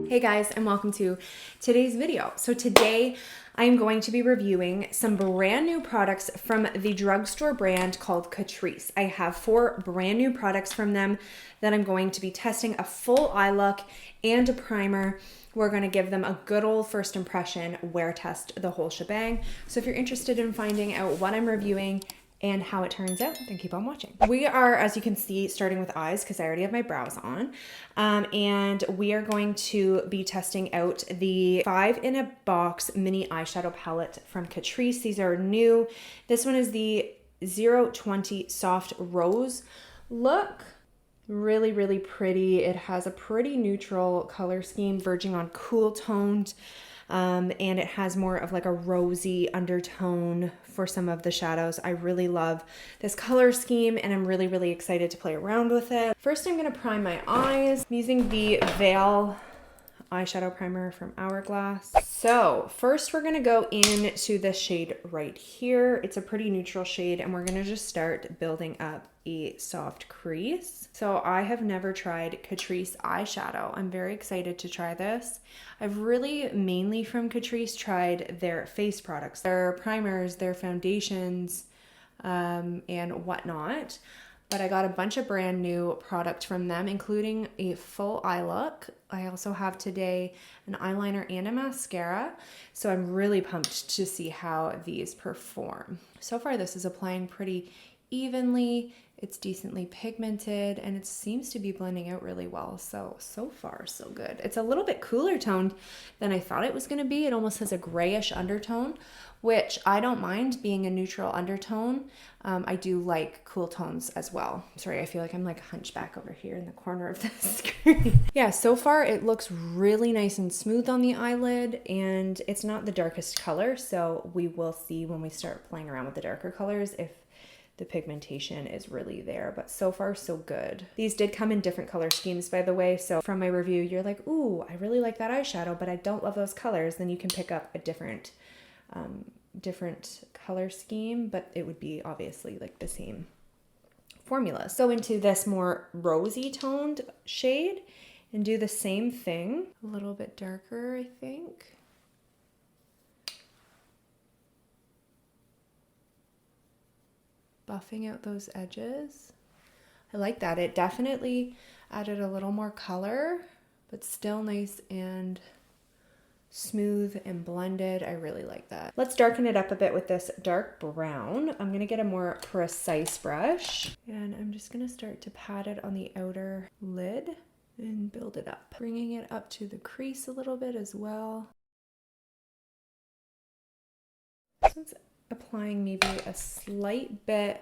Hey guys, and welcome to today's video. So today I'm going to be reviewing some brand new products from the drugstore brand called Catrice. I have 4 brand new products from them that I'm going to be testing: a full eye look and a primer. We're going to give them a good old first impression, wear test, the whole shebang. So if you're interested in finding out what I'm reviewing and how it turns out, then keep on watching. We are, as you can see, starting with eyes because I already have my brows on. And we are going to be testing out the 5-in-a-box mini eyeshadow palette from Catrice. These are new. This one is the 020 Soft Rose look. Really, really pretty. It has a pretty neutral color scheme, verging on cool toned. And it has more of like a rosy undertone for some of the shadows. I really love this color scheme and I'm really, really excited to play around with it. First, I'm going to prime my eyes. I'm using the Veil eyeshadow primer from Hourglass. So first we're going to go into this shade right here. It's a pretty neutral shade and we're going to just start building up a soft crease. So I have never tried Catrice eyeshadow. I'm very excited to try this. I've really mainly from Catrice tried their face products, their primers, their foundations, and whatnot. But I got a bunch of brand new product from them, including a full eye look. I also have today an eyeliner and a mascara. So I'm really pumped to see how these perform. So far, this is applying pretty evenly. It's decently pigmented and it seems to be blending out really well. So far, so good. It's a little bit cooler toned than I thought it was going to be. It almost has a grayish undertone, which I don't mind being a neutral undertone. I do like cool tones as well. Sorry, I feel like I'm like hunchback over here in the corner of the screen. Yeah, so far it looks really nice and smooth on the eyelid and it's not the darkest color. So we will see when we start playing around with the darker colors if the pigmentation is really there, but so far so good. These did come in different color schemes, by the way. So from my review, you're like, ooh, I really like that eyeshadow, but I don't love those colors. Then you can pick up a different color scheme, but it would be obviously like the same formula. So into this more rosy toned shade and do the same thing. A little bit darker, I think. Buffing out those edges. I like that. It definitely added a little more color, but still nice and smooth and blended. I really like that. Let's darken it up a bit with this dark brown. I'm going to get a more precise brush and I'm just going to start to pat it on the outer lid and build it up, bringing it up to the crease a little bit as well. This one's applying maybe a slight bit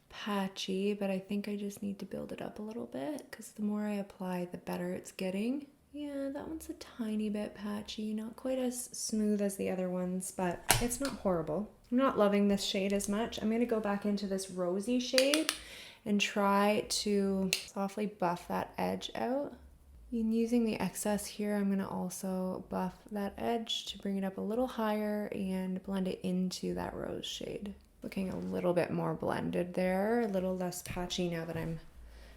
patchy, but I think I just need to build it up a little bit because the more I apply, the better it's getting. Yeah, that one's a tiny bit patchy, not quite as smooth as the other ones, but it's not horrible. I'm not loving this shade as much. I'm going to go back into this rosy shade and try to softly buff that edge out. And using the excess here, I'm going to also buff that edge to bring it up a little higher and blend it into that rose shade. Looking a little bit more blended there, a little less patchy now that I'm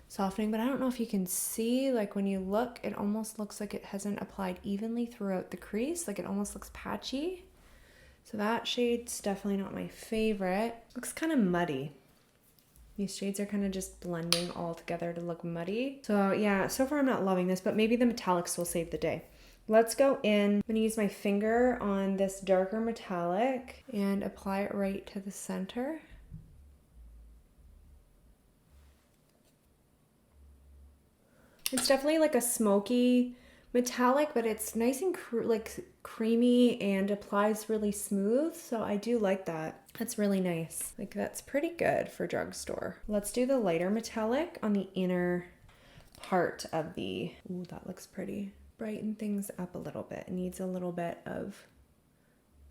softening, but I don't know if you can see, like when you look, it almost looks like it hasn't applied evenly throughout the crease, like it almost looks patchy. So that shade's definitely not my favorite. Looks kind of muddy. These shades are kind of just blending all together to look muddy. So yeah, so far I'm not loving this, but maybe the metallics will save the day. Let's go in. I'm gonna use my finger on this darker metallic and apply it right to the center. It's definitely like a smoky metallic, but it's nice and creamy and applies really smooth. So I do like that. That's really nice. Like that's pretty good for drugstore. Let's do the lighter metallic on the inner part of the, ooh, that looks pretty. Brighten things up a little bit. It needs a little bit of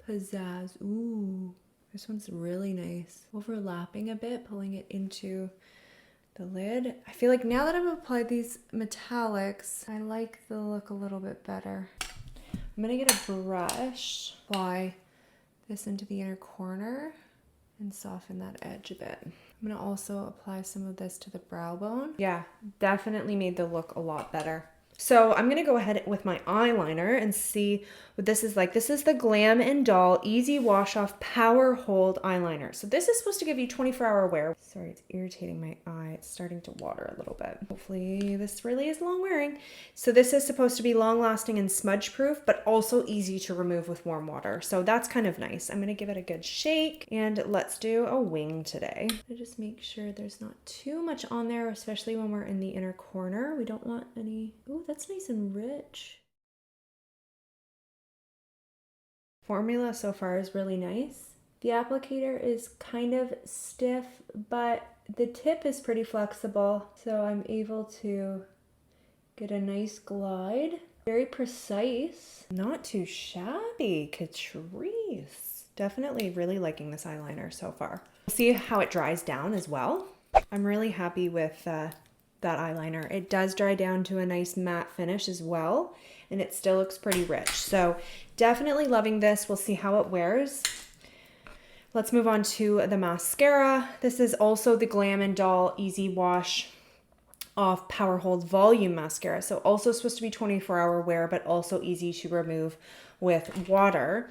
pizzazz. Ooh, this one's really nice. Overlapping a bit, pulling it into the lid. I feel like now that I've applied these metallics, I like the look a little bit better. I'm gonna get a brush, apply this into the inner corner and soften that edge a bit. I'm gonna also apply some of this to the brow bone. Yeah, definitely made the look a lot better. So I'm gonna go ahead with my eyeliner and see what this is like. This is the Glam & Doll Easy Wash Off Power Hold Eyeliner. So this is supposed to give you 24-hour wear. Sorry, it's irritating my eye. It's starting to water a little bit. Hopefully this really is long wearing. So this is supposed to be long lasting and smudge proof, but also easy to remove with warm water. So that's kind of nice. I'm gonna give it a good shake and let's do a wing today. I just make sure there's not too much on there, especially when we're in the inner corner. We don't want any, ooh, that's nice and rich. Formula so far is really nice. The applicator is kind of stiff, but the tip is pretty flexible, so I'm able to get a nice glide. Very precise. Not too shabby, Catrice. Definitely really liking this eyeliner so far. We'll see how it dries down as well. I'm really happy with that eyeliner. It does dry down to a nice matte finish as well, and it still looks pretty rich. So definitely loving this. We'll see how it wears. Let's move on to the mascara. This is also the Glam & Doll Easy Wash Off Power Hold Volume Mascara. So also supposed to be 24-hour wear, but also easy to remove with water.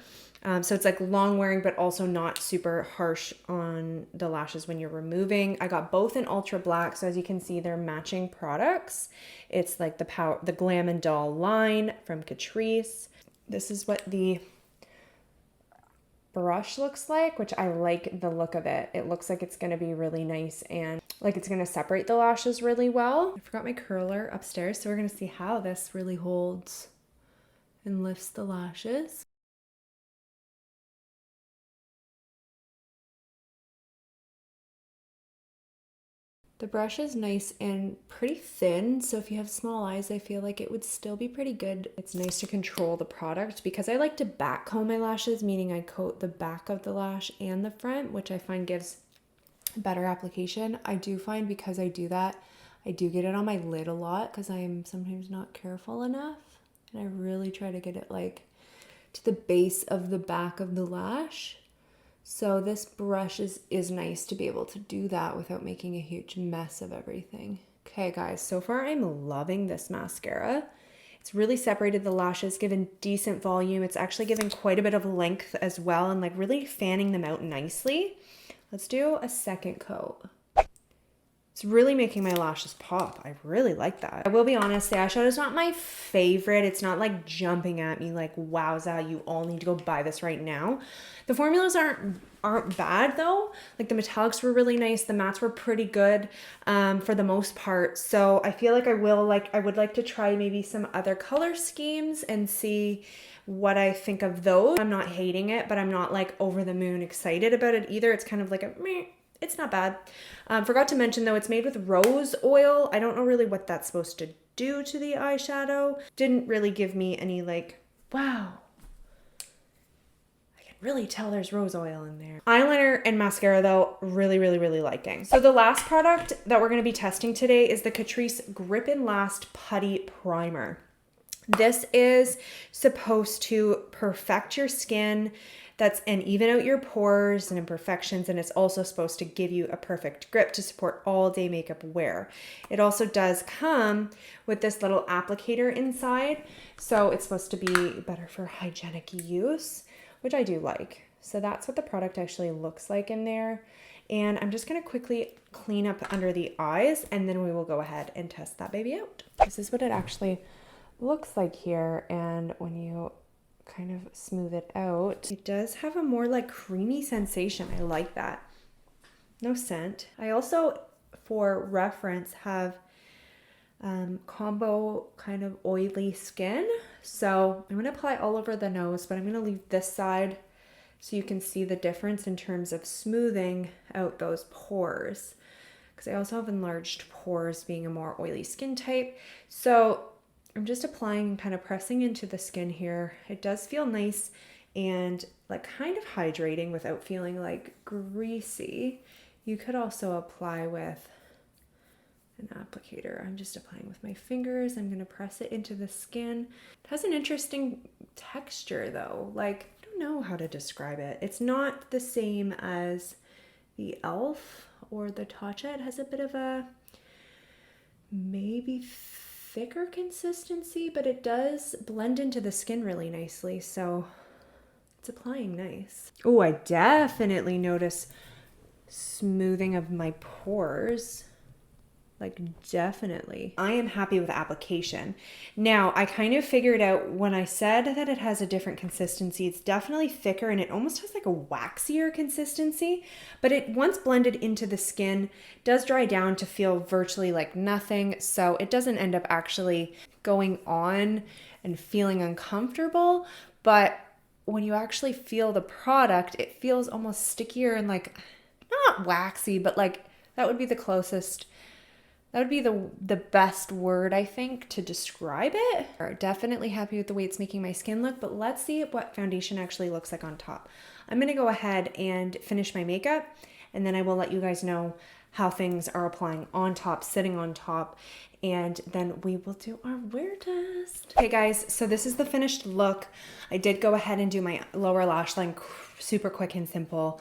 So it's like long wearing, but also not super harsh on the lashes when you're removing. I got both in ultra black. So as you can see, they're matching products. It's like the Glam & Doll line from Catrice. This is what the brush looks like, which I like the look of it. It looks like it's going to be really nice and like it's going to separate the lashes really well. I forgot my curler upstairs, so we're going to see how this really holds and lifts the lashes. The brush is nice and pretty thin, so if you have small eyes, I feel like it would still be pretty good. It's nice to control the product because I like to back comb my lashes, meaning I coat the back of the lash and the front, which I find gives better application. I do find because I do that, I do get it on my lid a lot because I'm sometimes not careful enough, and I really try to get it like to the base of the back of the lash. So this brush is nice to be able to do that without making a huge mess of everything. Okay guys, so far I'm loving this mascara. It's really separated the lashes, given decent volume. It's actually given quite a bit of length as well and like really fanning them out nicely. Let's do a second coat. It's really making my lashes pop. I really like that. I will be honest, the eyeshadow is not my favorite. It's not like jumping at me like, wowza, you all need to go buy this right now. The formulas aren't bad though. Like the metallics were really nice. The mattes were pretty good for the most part. So I feel like I would like to try maybe some other color schemes and see what I think of those. I'm not hating it, but I'm not like over the moon excited about it either. It's kind of like a meh. It's not bad. Forgot to mention though, it's made with rose oil. I don't know really what that's supposed to do to the eyeshadow. Didn't really give me any like, wow. I can really tell there's rose oil in there. Eyeliner and mascara though, really, really, really liking. So the last product that we're gonna be testing today is the Catrice Grip and Last Putty Primer. This is supposed to perfect your skin and even out your pores and imperfections, and it's also supposed to give you a perfect grip to support all day makeup wear. It also does come with this little applicator inside, so it's supposed to be better for hygienic use, which I do like. So that's what the product actually looks like in there. And I'm just gonna quickly clean up under the eyes and then we will go ahead and test that baby out. This is what it actually looks like here, and when you kind of smooth it out, it does have a more like creamy sensation. I like that. No scent. I also, for reference, have combo kind of oily skin, so I'm going to apply all over the nose, but I'm going to leave this side so you can see the difference in terms of smoothing out those pores, because I also have enlarged pores being a more oily skin type. So I'm just applying and kind of pressing into the skin here. It does feel nice and like kind of hydrating without feeling like greasy. You could also apply with an applicator. I'm just applying with my fingers. I'm going to press it into the skin. It has an interesting texture though. Like, I don't know how to describe it. It's not the same as the e.l.f. or the Tatcha. It has a bit of a maybe thicker consistency, but it does blend into the skin really nicely, so it's applying nice. Oh, I definitely notice smoothing of my pores. Like, definitely. I am happy with the application. Now, I kind of figured out when I said that it has a different consistency, it's definitely thicker and it almost has like a waxier consistency, but it once blended into the skin does dry down to feel virtually like nothing. So it doesn't end up actually going on and feeling uncomfortable. But when you actually feel the product, it feels almost stickier and like, not waxy, but like that would be the closest. That would be the best word, I think, to describe it. Definitely happy with the way it's making my skin look, but let's see what foundation actually looks like on top. I'm gonna go ahead and finish my makeup, and then I will let you guys know how things are applying on top, sitting on top, and then we will do our wear test. Okay guys, so this is the finished look. I did go ahead and do my lower lash line super quick and simple.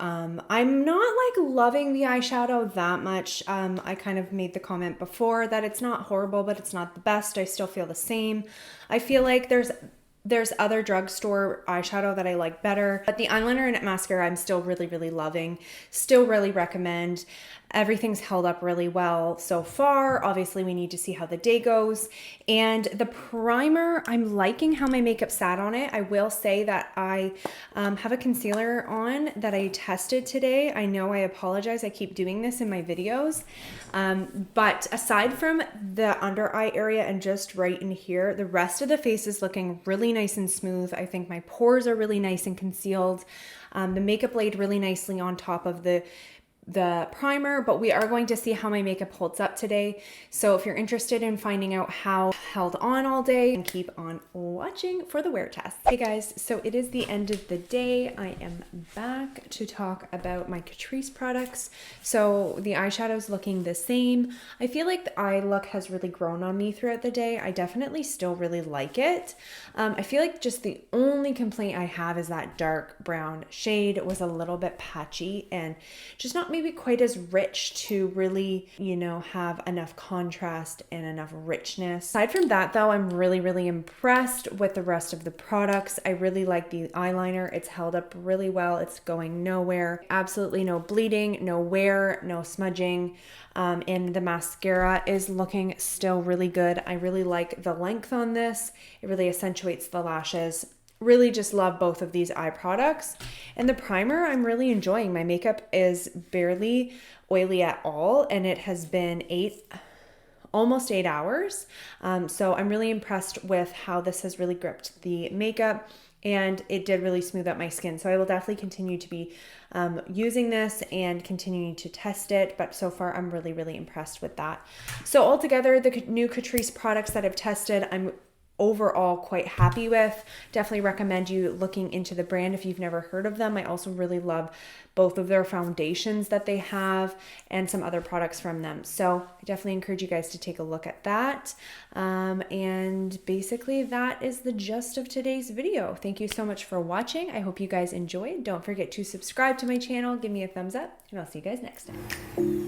I'm not like loving the eyeshadow that much. I kind of made the comment before that it's not horrible, but it's not the best. I still feel the same. I feel like there's other drugstore eyeshadow that I like better, but the eyeliner and mascara I'm still really loving. Still really recommend. Everything's held up really well so far. Obviously, we need to see how the day goes. And the primer, I'm liking how my makeup sat on it. I will say that I have a concealer on that I tested today. I know, I apologize. I keep doing this in my videos. But aside from the under eye area and just right in here, the rest of the face is looking really nice and smooth. I think my pores are really nice and concealed. The makeup laid really nicely on top of the primer, but we are going to see how my makeup holds up today. So if you're interested in finding out how it held on all day, and keep on watching for the wear test. Hey guys, so it is the end of the day. I am back to talk about my Catrice products. So the eyeshadow's looking the same. I feel like the eye look has really grown on me throughout the day. I definitely still really like it. I feel like just the only complaint I have is that dark brown shade was a little bit patchy and just not maybe quite as rich to really, you know, have enough contrast and enough richness. Aside from that though, I'm really impressed with the rest of the products. I really like the eyeliner. It's held up really well. It's going nowhere. Absolutely no bleeding, no wear, no smudging. And the mascara is looking still really good. I really like the length on this. It really accentuates the lashes. Really just love both of these eye products. And the primer I'm really enjoying. My makeup is barely oily at all, and it has been almost 8 hours. So I'm really impressed with how this has really gripped the makeup, and it did really smooth out my skin. So I will definitely continue to be using this and continuing to test it, but so far I'm really impressed with that. So altogether, the new Catrice products that I've tested, I'm overall quite happy with. Definitely recommend you looking into the brand if you've never heard of them. I also really love both of their foundations that they have and some other products from them. So I definitely encourage you guys to take a look at that. And basically that is the gist of today's video. Thank you so much for watching. I hope you guys enjoyed. Don't forget to subscribe to my channel, give me a thumbs up, and I'll see you guys next time.